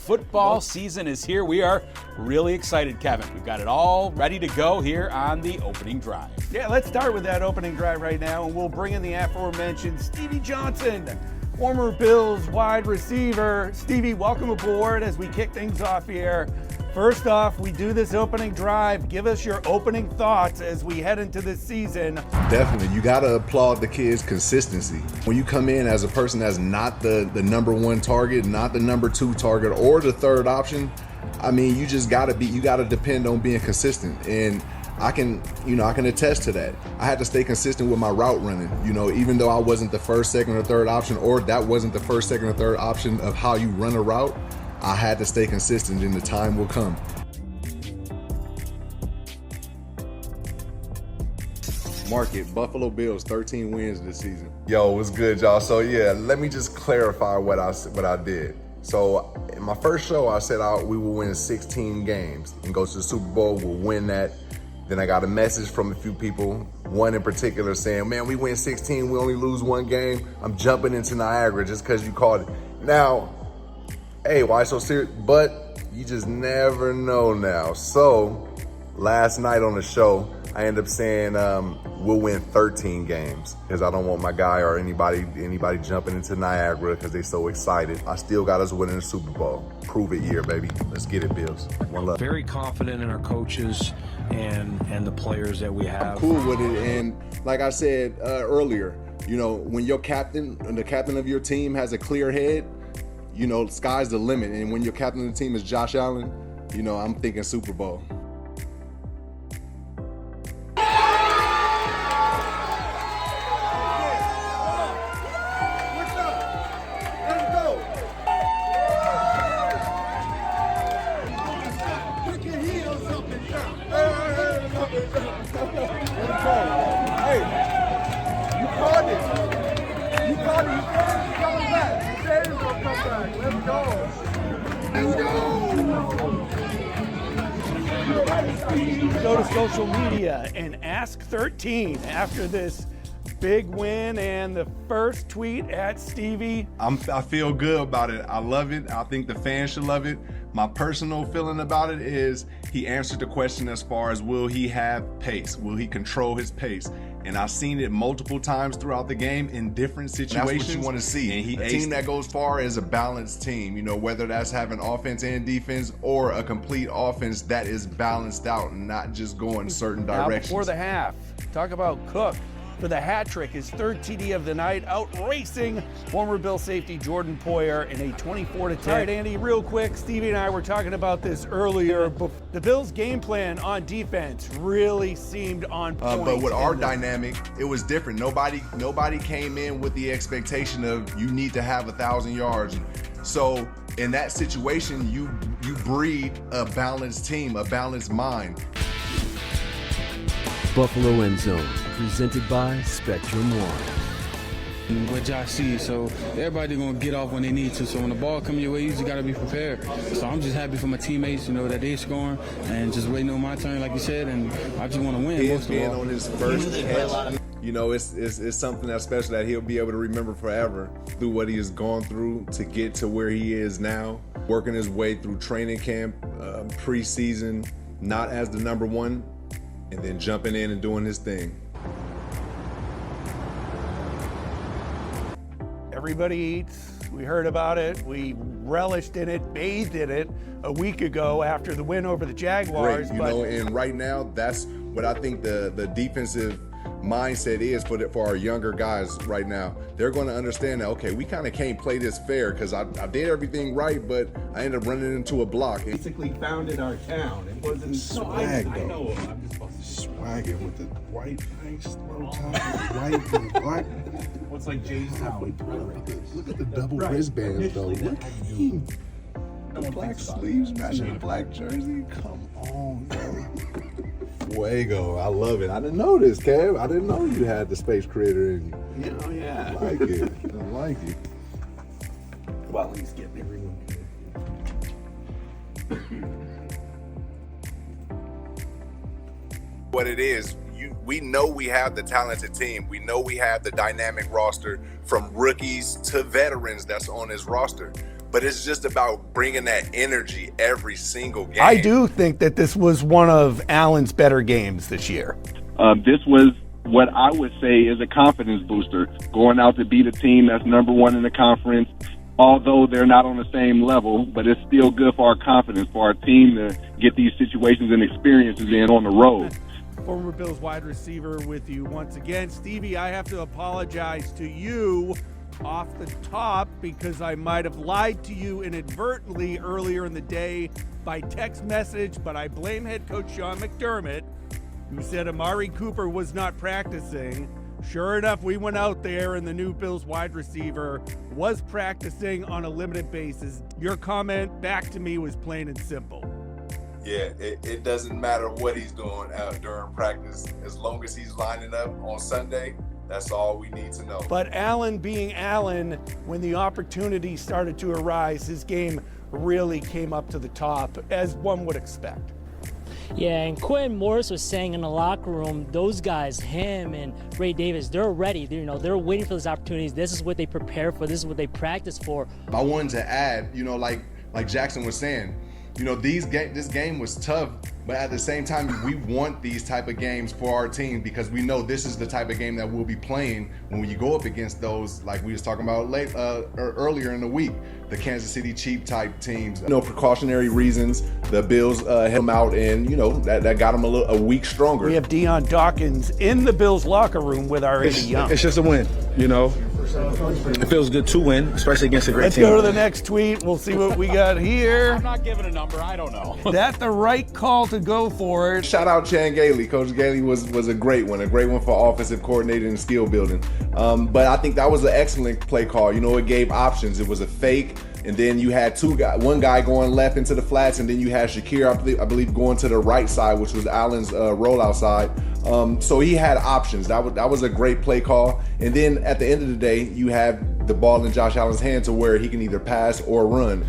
Football season is here. We are really excited, Kevin. We've got it all ready to go here on the opening drive. Yeah, let's start with that opening drive right now, and we'll bring in the aforementioned Stevie Johnson, former Bills wide receiver. Stevie, welcome aboard as we kick things off here. First off, we do this opening drive. Give us your opening thoughts as we head into this season. Definitely. You got to applaud the kids' consistency. When you come in as a person that's not the number one target, not the number two target, or the third option, I mean, you just got to depend on being consistent. And I can attest to that. I had to stay consistent with my route running, even though I wasn't the first, second, or third option, or that wasn't the first, second, or third option of how you run a route. I had to stay consistent, and the time will come. Market, Buffalo Bills, 13 wins this season. Yo, what's good, y'all? So yeah, let me just clarify what I did. So in my first show, I said we will win 16 games and go to the Super Bowl. We'll win that. Then I got a message from a few people, one in particular saying, man, we win 16, we only lose one game. I'm jumping into Niagara just because you called it. Now, hey, why so serious? But you just never know now. So last night on the show, I ended up saying we'll win 13 games because I don't want my guy or anybody jumping into Niagara because they're so excited. I still got us winning the Super Bowl. Prove it year, baby. Let's get it, Bills. One love. Very confident in our coaches and the players that we have. I'm cool with it, and like I said earlier, when your captain and the captain of your team has a clear head, sky's the limit. And when your captain of the team is Josh Allen, I'm thinking Super Bowl. Go to social media and ask 13 after this big win and the first tweet at Stevie. I feel good about it. I love it. I think the fans should love it. My personal feeling about it is he answered the question as far as will he have pace? Will he control his pace? And I've seen it multiple times throughout the game in different situations. That's what you want to see. And a team that goes far is a balanced team, whether that's having offense and defense or a complete offense that is balanced out and not just going certain directions. Now before the half, talk about Cook for the hat trick, his third TD of the night, out racing former Bill safety Jordan Poyer in a 24-10. All right, Andy, real quick, Stevie and I were talking about this earlier. The Bills' game plan on defense really seemed on point. But with our dynamic, it was different. Nobody came in with the expectation of you need to have 1,000 yards. So in that situation, you breed a balanced team, a balanced mind. Buffalo End Zone, presented by Spectrum One. What Josh sees, so everybody gonna get off when they need to. So when the ball come your way, you just gotta be prepared. So I'm just happy for my teammates, that they're scoring and just waiting on my turn, like you said. And I just want to win. His being on his first catch, it's something that's special that he'll be able to remember forever through what he has gone through to get to where he is now, working his way through training camp, preseason, not as the number one, and then jumping in and doing his thing. Everybody eats. We heard about it. We relished in it, bathed in it a week ago after the win over the Jaguars. Great, and right now, that's what I think the defensive mindset is for our younger guys right now. They're going to understand that, okay, we kind of can't play this fair because I did everything right, but I ended up running into a block. Basically founded our town. It wasn't swag, I though. know. I'm just swagging with the white nice low tie, white and black. What's like Jay's town? Look at the double wristbands, though. Look at him. The black sleeves matching the black jersey. Come on, yo. Fuego. I love it. I didn't know this, Kev. I didn't know you had the space creator in you. Oh, yeah. I like it. I like it. Well, he's getting everyone good. What it is, we know we have the talented team. We know we have the dynamic roster from rookies to veterans that's on this roster. but it's just about bringing that energy every single game. I do think that this was one of Allen's better games this year. This was what I would say is a confidence booster, going out to beat a team that's number one in the conference. Although they're not on the same level, but it's still good for our confidence, for our team to get these situations and experiences in on the road. Former Bills wide receiver with you once again. Stevie, I have to apologize to you off the top because I might have lied to you inadvertently earlier in the day by text message, but I blame head coach Sean McDermott, who said Amari Cooper was not practicing. Sure enough, we went out there and the new Bills wide receiver was practicing on a limited basis. Your comment back to me was plain and simple. Yeah, it doesn't matter what he's doing during practice. As long as he's lining up on Sunday, that's all we need to know. But Allen being Allen, when the opportunity started to arise, his game really came up to the top, as one would expect. Yeah, and Quentin Morris was saying in the locker room, those guys, him and Ray Davis, they're ready. They're waiting for those opportunities. This is what they prepare for. This is what they practice for. I wanted to add, like Jackson was saying, this game was tough, but at the same time, we want these type of games for our team because we know this is the type of game that we'll be playing when you go up against those, like we was talking about earlier in the week, the Kansas City Chiefs type teams. Precautionary reasons, the Bills held them out, and that got them a week stronger. We have Deion Dawkins in the Bills locker room with our Eddie Young. It's just a win, It feels good to win, especially against a great team. Let's go to the next tweet. We'll see what we got here. I'm not giving a number. I don't know. That's the right call to go for it. Shout out Chan Gailey. Coach Gailey was a great one for offensive coordinator and skill building. But I think that was an excellent play call. It gave options. It was a fake, and then you had one guy going left into the flats, and then you had Shakir, I believe, going to the right side, which was Allen's rollout side. So he had options. That was a great play call. And then at the end of the day, you have the ball in Josh Allen's hand to where he can either pass or run.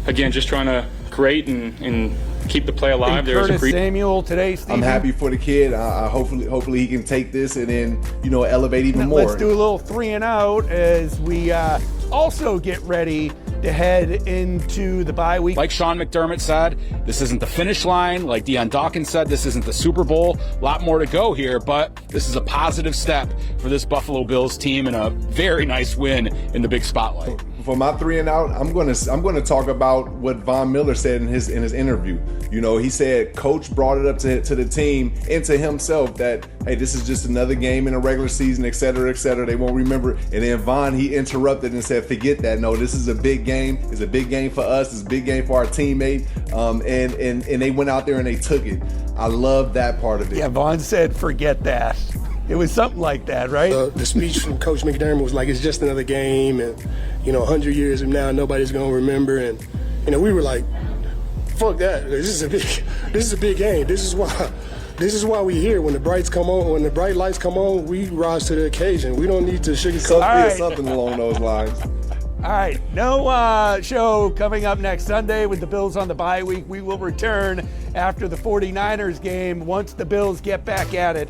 Again, just trying to create and keep the play alive. There's Curtis Samuel today, Stevie. I'm happy for the kid. Hopefully he can take this and then elevate even more. Let's do a little 3 and out as we also get ready to head into the bye week. Like Sean McDermott said, this isn't the finish line. Like Deion Dawkins said, this isn't the Super Bowl. A lot more to go here, but this is a positive step for this Buffalo Bills team and a very nice win in the big spotlight. For my 3 and out, I'm gonna talk about what Von Miller said in his interview. He said Coach brought it up to the team and to himself that, hey, this is just another game in a regular season, et cetera, et cetera. They won't remember. And then Von, he interrupted and said, forget that. No, this is a big game. It's a big game for us. It's a big game for our teammate. And they went out there and they took it. I love that part of it. Yeah, Von said, forget that. It was something like that, right? The speech from Coach McDermott was like, it's just another game, and 100 years from now, nobody's gonna remember. And we were like, fuck that. This is a big game. This is why we here. When the bright lights come on, we rise to the occasion. We don't need to sugarcoat something along those lines. All right, no show coming up next Sunday with the Bills on the bye week. We will return after the 49ers game once the Bills get back at it.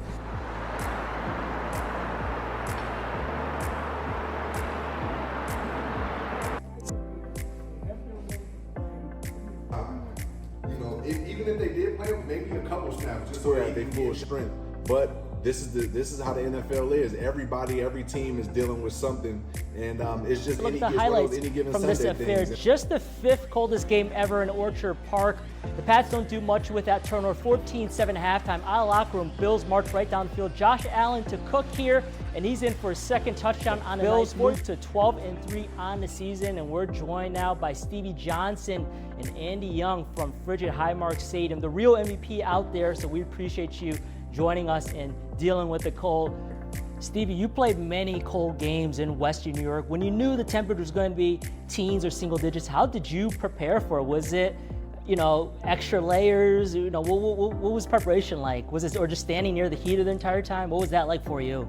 Even if they did play maybe a couple snaps just so that they full strength. But this is how the NFL is. Every team is dealing with something, and it's just look at the highlights from this affair. Just the 5th coldest game ever in Orchard Park. The Pats don't do much with that turnover. 14-7 halftime. Out of locker room, Bills march right down the field. Josh Allen to cook here, and he's in for his 2nd touchdown on the Bills. Move to 12-3 on the season, and we're joined now by Stevie Johnson and Andy Young from Frigid Highmark Stadium, the real MVP out there. So we appreciate you joining us and dealing with the cold. Stevie, you played many cold games in Western New York. When you knew the temperature was going to be teens or single digits, how did you prepare for it? Was it, extra layers? What was preparation like? Was it, or just standing near the heater the entire time? What was that like for you?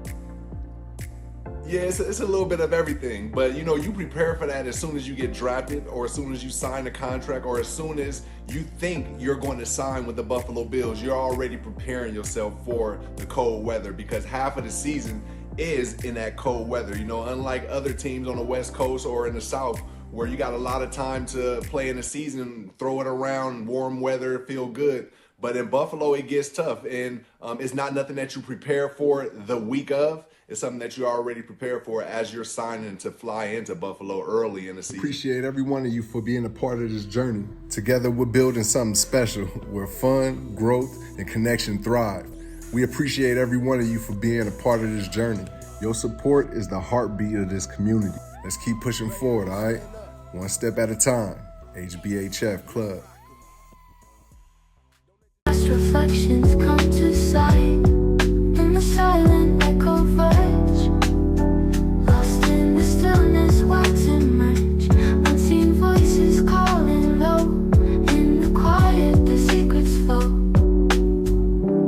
Yeah, it's a little bit of everything, but you prepare for that as soon as you get drafted, or as soon as you sign a contract, or as soon as you think you're going to sign with the Buffalo Bills. You're already preparing yourself for the cold weather, because half of the season is in that cold weather. Unlike other teams on the West Coast or in the South, where you got a lot of time to play in the season, throw it around, warm weather, feel good. But in Buffalo, it gets tough, and it's not nothing that you prepare for the week of. It's something that you already prepare for as you're signing to fly into Buffalo early in the season. Appreciate every one of you for being a part of this journey. Together, we're building something special where fun, growth, and connection thrive. We appreciate every one of you for being a part of this journey. Your support is the heartbeat of this community. Let's keep pushing forward, all right? One step at a time. HBHF Club. Reflections come to sight in the silent echo verge, lost in the stillness, wax emerge, unseen voices calling low, in the quiet the secrets flow,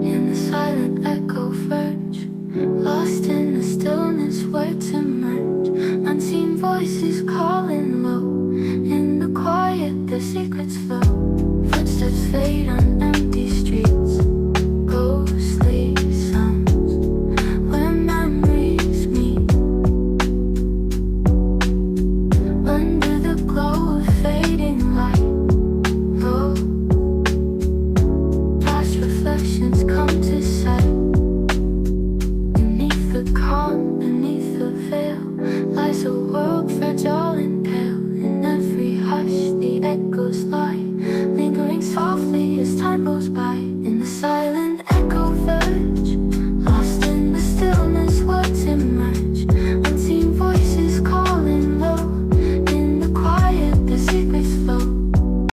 in the silent echo verge, lost in the stillness, words emerge, unseen voices calling low, in the quiet the secrets flow.